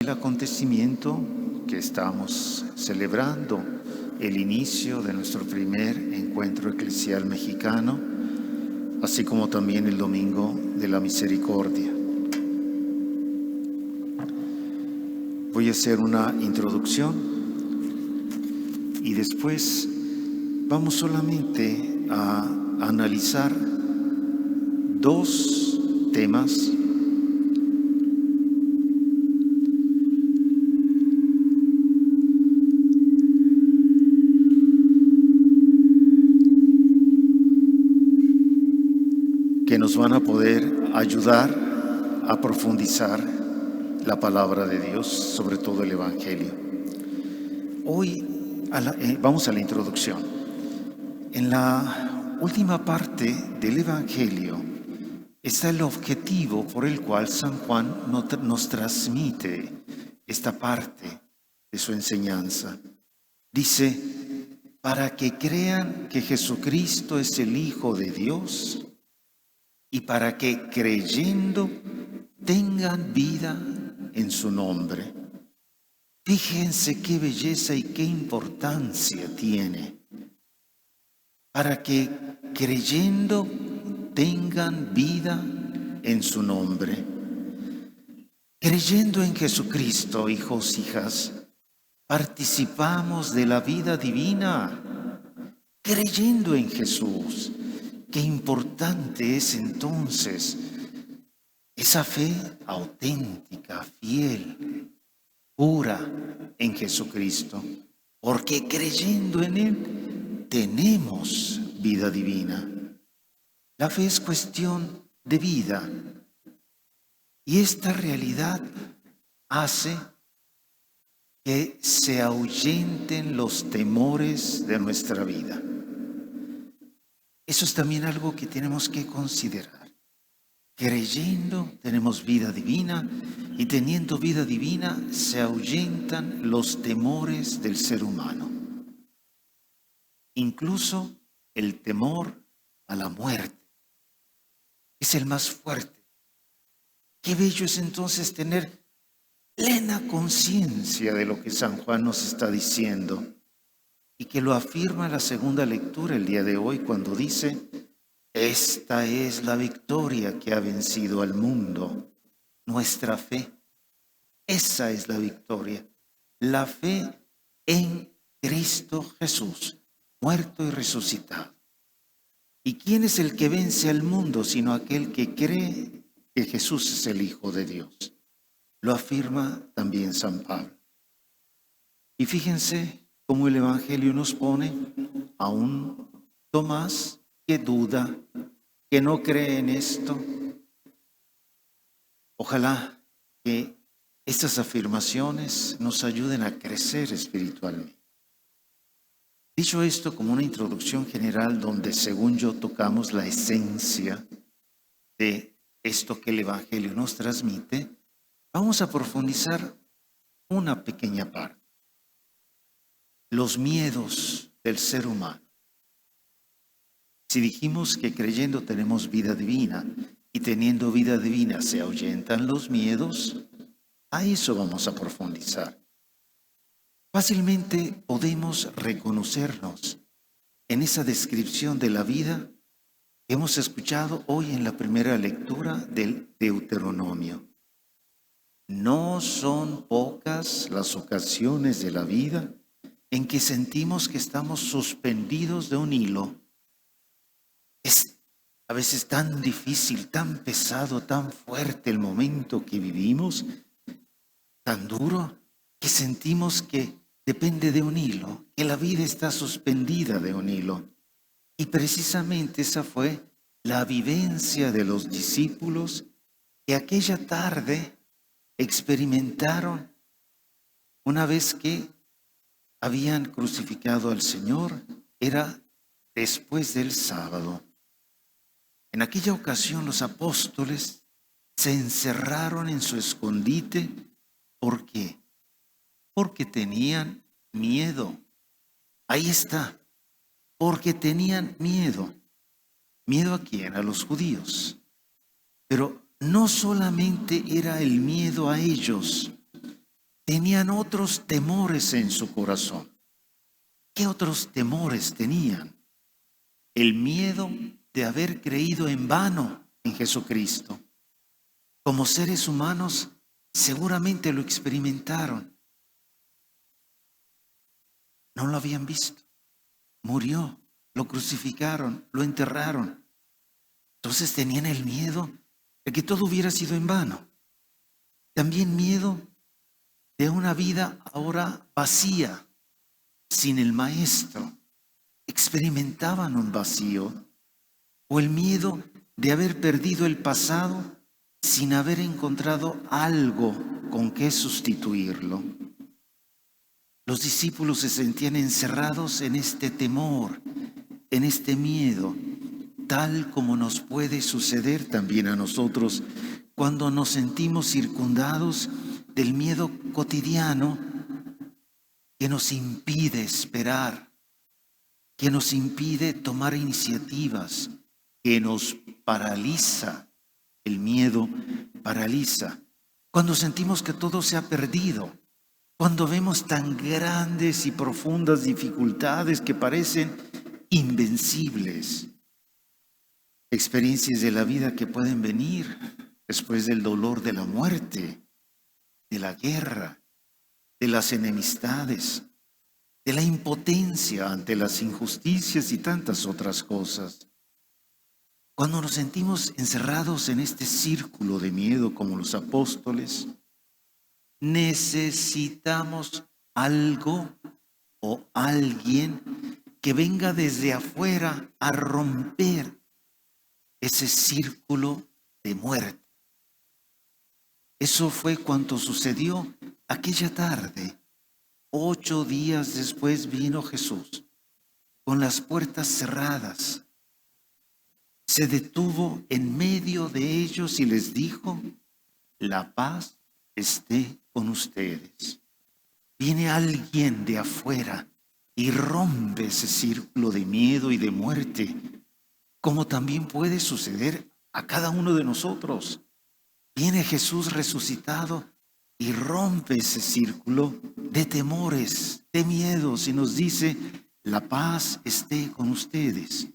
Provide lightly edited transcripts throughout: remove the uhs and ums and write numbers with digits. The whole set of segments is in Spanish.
el acontecimiento que estamos celebrando, el inicio de nuestro primer encuentro eclesial mexicano, así como también el Domingo de la Misericordia. Voy a hacer una introducción y después vamos solamente a analizar dos temas que nos van a poder ayudar a profundizar la palabra de Dios, sobre todo el Evangelio. Hoy vamos a la introducción. En la última parte del Evangelio está el objetivo por el cual San Juan nos transmite esta parte de su enseñanza. Dice, para que crean que Jesucristo es el Hijo de Dios y para que creyendo tengan vida en su nombre. Fíjense qué belleza y qué importancia tiene. Para que creyendo tengan vida en su nombre. Creyendo en Jesucristo, hijos, hijas, participamos de la vida divina. Creyendo en Jesús. Qué importante es entonces esa fe auténtica, fiel, pura en Jesucristo, porque creyendo en Él tenemos vida divina. La fe es cuestión de vida y esta realidad hace que se ahuyenten los temores de nuestra vida. Eso es también algo que tenemos que considerar. Creyendo tenemos vida divina y teniendo vida divina se ahuyentan los temores del ser humano. Incluso el temor a la muerte es el más fuerte. Qué bello es entonces tener plena conciencia de lo que San Juan nos está diciendo. Y que lo afirma la segunda lectura el día de hoy cuando dice, esta es la victoria que ha vencido al mundo, nuestra fe. Esa es la victoria, la fe en Cristo Jesús, muerto y resucitado. ¿Y quién es el que vence al mundo sino aquel que cree que Jesús es el Hijo de Dios? Lo afirma también San Pablo. Y fíjense como el Evangelio nos pone a un Tomás que duda, que no cree en esto. Ojalá que estas afirmaciones nos ayuden a crecer espiritualmente. Dicho esto como una introducción general donde según yo tocamos la esencia de esto que el Evangelio nos transmite, vamos a profundizar una pequeña parte. Los miedos del ser humano. Si dijimos que creyendo tenemos vida divina y teniendo vida divina se ahuyentan los miedos, a eso vamos a profundizar. Fácilmente podemos reconocernos en esa descripción de la vida que hemos escuchado hoy en la primera lectura del Deuteronomio. No son pocas las ocasiones de la vida en que sentimos que estamos suspendidos de un hilo. Es a veces tan difícil, tan pesado, tan fuerte el momento que vivimos, tan duro, que sentimos que depende de un hilo, que la vida está suspendida de un hilo. Y precisamente esa fue la vivencia de los discípulos que aquella tarde experimentaron una vez que habían crucificado al Señor, era después del sábado. En aquella ocasión los apóstoles se encerraron en su escondite. ¿Por qué? Porque tenían miedo. Ahí está. Porque tenían miedo. ¿Miedo a quién? A los judíos. Pero no solamente era el miedo a ellos, tenían otros temores en su corazón. ¿Qué otros temores tenían? El miedo de haber creído en vano en Jesucristo. Como seres humanos, seguramente lo experimentaron. No lo habían visto. Murió, lo crucificaron, lo enterraron. Entonces tenían el miedo de que todo hubiera sido en vano. También miedo de una vida ahora vacía, sin el Maestro. Experimentaban un vacío, o el miedo de haber perdido el pasado sin haber encontrado algo con qué sustituirlo. Los discípulos se sentían encerrados en este temor, en este miedo, tal como nos puede suceder también a nosotros cuando nos sentimos circundados del miedo cotidiano que nos impide esperar, que nos impide tomar iniciativas, que nos paraliza. El miedo paraliza. Cuando sentimos que todo se ha perdido, cuando vemos tan grandes y profundas dificultades que parecen invencibles. Experiencias de la vida que pueden venir después del dolor de la muerte, de la guerra, de las enemistades, de la impotencia ante las injusticias y tantas otras cosas. Cuando nos sentimos encerrados en este círculo de miedo como los apóstoles, necesitamos algo o alguien que venga desde afuera a romper ese círculo de muerte. Eso fue cuanto sucedió aquella tarde. 8 días después vino Jesús con las puertas cerradas. Se detuvo en medio de ellos y les dijo: la paz esté con ustedes. Viene alguien de afuera y rompe ese círculo de miedo y de muerte, como también puede suceder a cada uno de nosotros. Viene Jesús resucitado y rompe ese círculo de temores, de miedos, y nos dice: la paz esté con ustedes.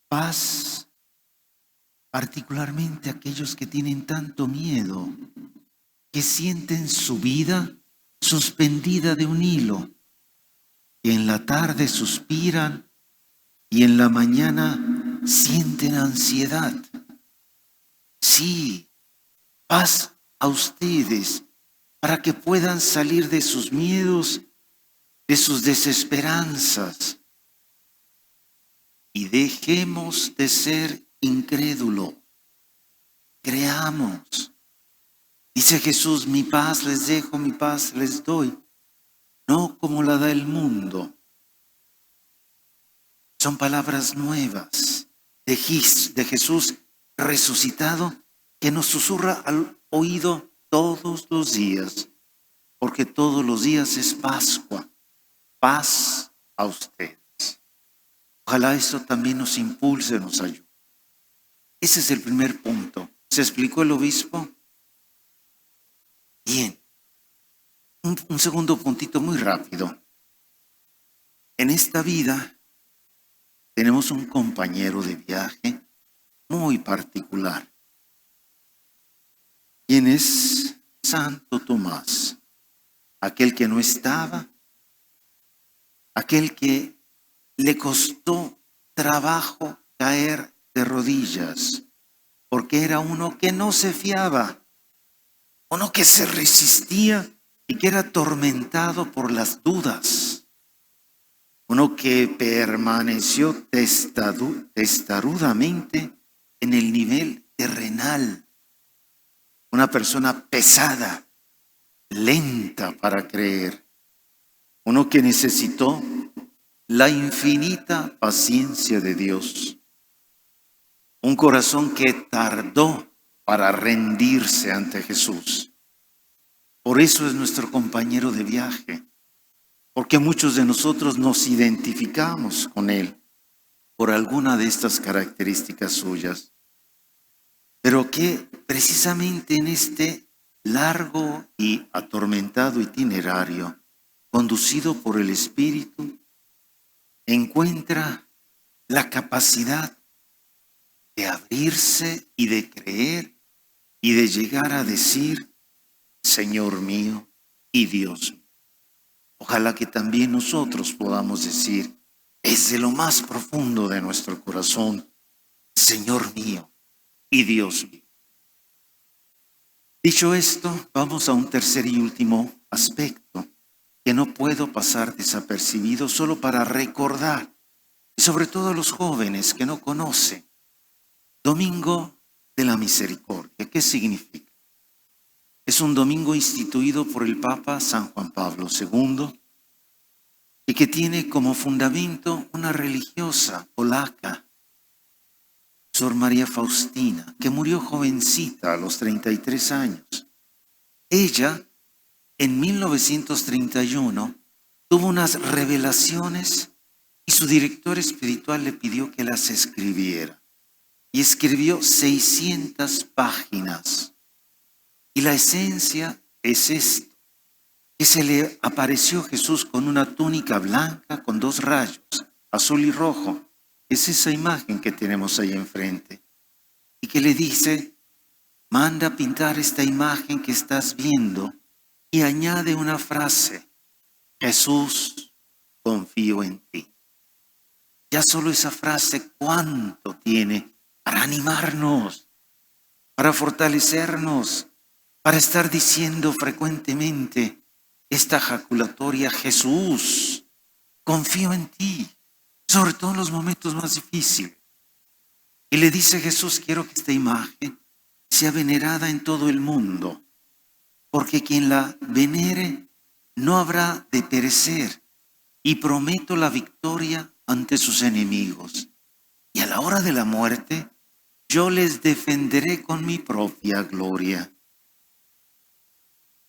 Paz, particularmente aquellos que tienen tanto miedo, que sienten su vida suspendida de un hilo, que en la tarde suspiran y en la mañana sienten ansiedad. Sí, paz a ustedes para que puedan salir de sus miedos, de sus desesperanzas, y dejemos de ser incrédulos. Creamos. Dice Jesús: mi paz les dejo, mi paz les doy, no como la da el mundo. Son palabras nuevas de Jesús resucitado, que nos susurra al oído todos los días, porque todos los días es Pascua. Paz a ustedes. Ojalá eso también nos impulse, nos ayude. Ese es el primer punto. ¿Se explicó el obispo? Bien. Un segundo puntito muy rápido. En esta vida tenemos un compañero de viaje muy particular, quien es Santo Tomás, aquel que no estaba, aquel que le costó trabajo caer de rodillas, porque era uno que no se fiaba, uno que se resistía y que era atormentado por las dudas, uno que permaneció testarudamente en el nivel terrenal, una persona pesada, lenta para creer, uno que necesitó la infinita paciencia de Dios, un corazón que tardó para rendirse ante Jesús. Por eso es nuestro compañero de viaje, porque muchos de nosotros nos identificamos con él por alguna de estas características suyas, pero que precisamente en este largo y atormentado itinerario conducido por el Espíritu, encuentra la capacidad de abrirse y de creer y de llegar a decir, Señor mío y Dios mío. Ojalá que también nosotros podamos decir desde lo más profundo de nuestro corazón, Señor mío y Dios mío. Dicho esto, vamos a un tercer y último aspecto que no puedo pasar desapercibido solo para recordar, y sobre todo a los jóvenes que no conocen, Domingo de la Misericordia. ¿Qué significa? Es un domingo instituido por el Papa San Juan Pablo II y que tiene como fundamento una religiosa polaca, Sor María Faustina, que murió jovencita a los 33 años. Ella, en 1931, tuvo unas revelaciones y su director espiritual le pidió que las escribiera. Y escribió 600 páginas. Y la esencia es esto, que se le apareció Jesús con una túnica blanca con 2 rayos, azul y rojo. Es esa imagen que tenemos ahí enfrente. Y que le dice, manda a pintar esta imagen que estás viendo y añade una frase, Jesús, confío en ti. Ya solo esa frase, ¿cuánto tiene para animarnos, para fortalecernos, para estar diciendo frecuentemente esta jaculatoria, Jesús, confío en ti, sobre todo en los momentos más difíciles? Y le dice Jesús, quiero que esta imagen sea venerada en todo el mundo, porque quien la venere no habrá de perecer, y prometo la victoria ante sus enemigos. Y a la hora de la muerte, yo les defenderé con mi propia gloria.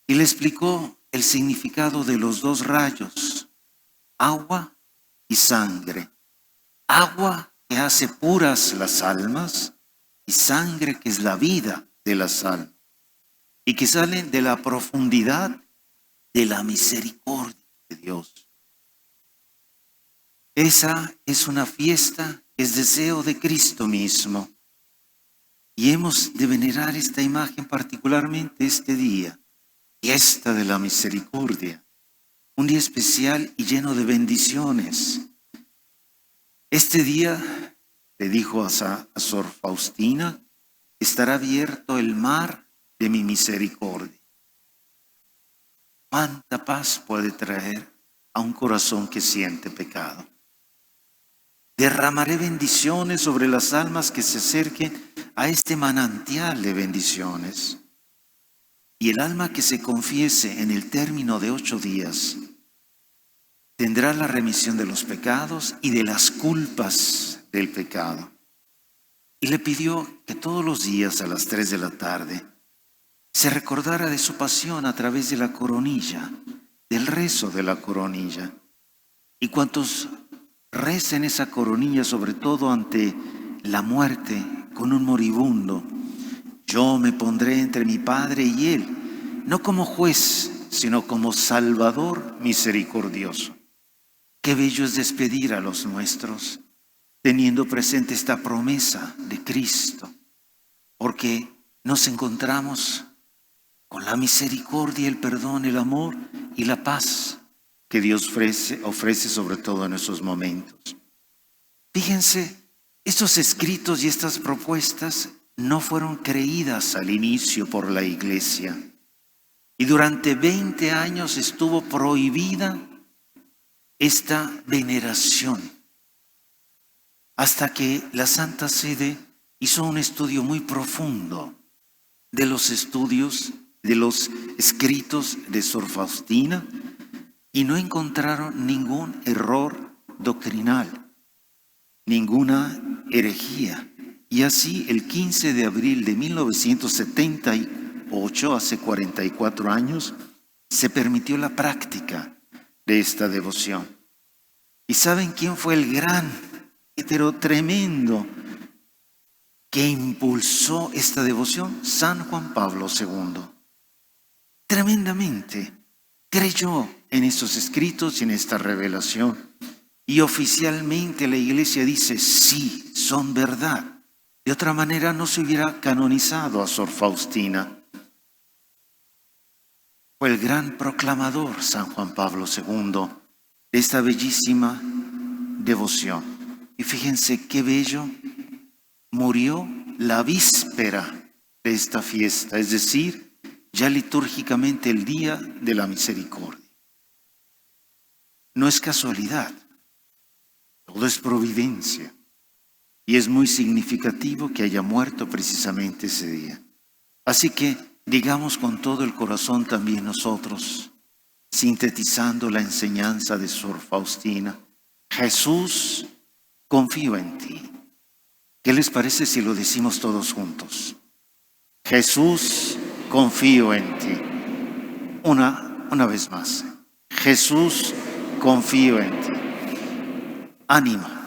Y le explicó el significado de los 2 rayos, agua y sangre. Agua que hace puras las almas y sangre que es la vida de las almas. Y que salen de la profundidad de la misericordia de Dios. Esa es una fiesta, es deseo de Cristo mismo. Y hemos de venerar esta imagen particularmente este día, fiesta de la misericordia, un día especial y lleno de bendiciones. Este día, le dijo a Sor Faustina, estará abierto el mar de mi misericordia. ¿Cuánta paz puede traer a un corazón que siente pecado? Derramaré bendiciones sobre las almas que se acerquen a este manantial de bendiciones. Y el alma que se confiese en el término de 8 días tendrá la remisión de los pecados y de las culpas del pecado. Y le pidió que todos los días a las 3 de la tarde se recordara de su pasión a través de la coronilla, del rezo de la coronilla. Y cuantos recen esa coronilla, sobre todo ante la muerte con un moribundo, yo me pondré entre mi Padre y Él, no como juez, sino como Salvador misericordioso. Qué bello es despedir a los nuestros, teniendo presente esta promesa de Cristo, porque nos encontramos con la misericordia, el perdón, el amor y la paz que Dios ofrece sobre todo en esos momentos. Fíjense, estos escritos y estas propuestas no fueron creídas al inicio por la Iglesia y durante 20 años estuvo prohibida esta veneración hasta que la Santa Sede hizo un estudio muy profundo de los estudios, de los escritos de Sor Faustina y no encontraron ningún error doctrinal, ninguna herejía. Y así, el 15 de abril de 1978, hace 44 años, se permitió la práctica de esta devoción. ¿Y saben quién fue el gran, pero tremendo, que impulsó esta devoción? San Juan Pablo II. tremendamente. Creyó en estos escritos y en esta revelación. Y oficialmente la Iglesia dice, sí, son verdad. De otra manera no se hubiera canonizado a Sor Faustina. Fue el gran proclamador San Juan Pablo II de esta bellísima devoción. Y fíjense qué bello, murió la víspera de esta fiesta, es decir, ya litúrgicamente el día de la misericordia. No es casualidad, todo es providencia. Y es muy significativo que haya muerto precisamente ese día. Así que digamos con todo el corazón también nosotros, sintetizando la enseñanza de Sor Faustina, Jesús, confío en ti. ¿Qué les parece si lo decimos todos juntos? Jesús, confío en ti. Una vez más. Jesús, confío en ti. Ánimo.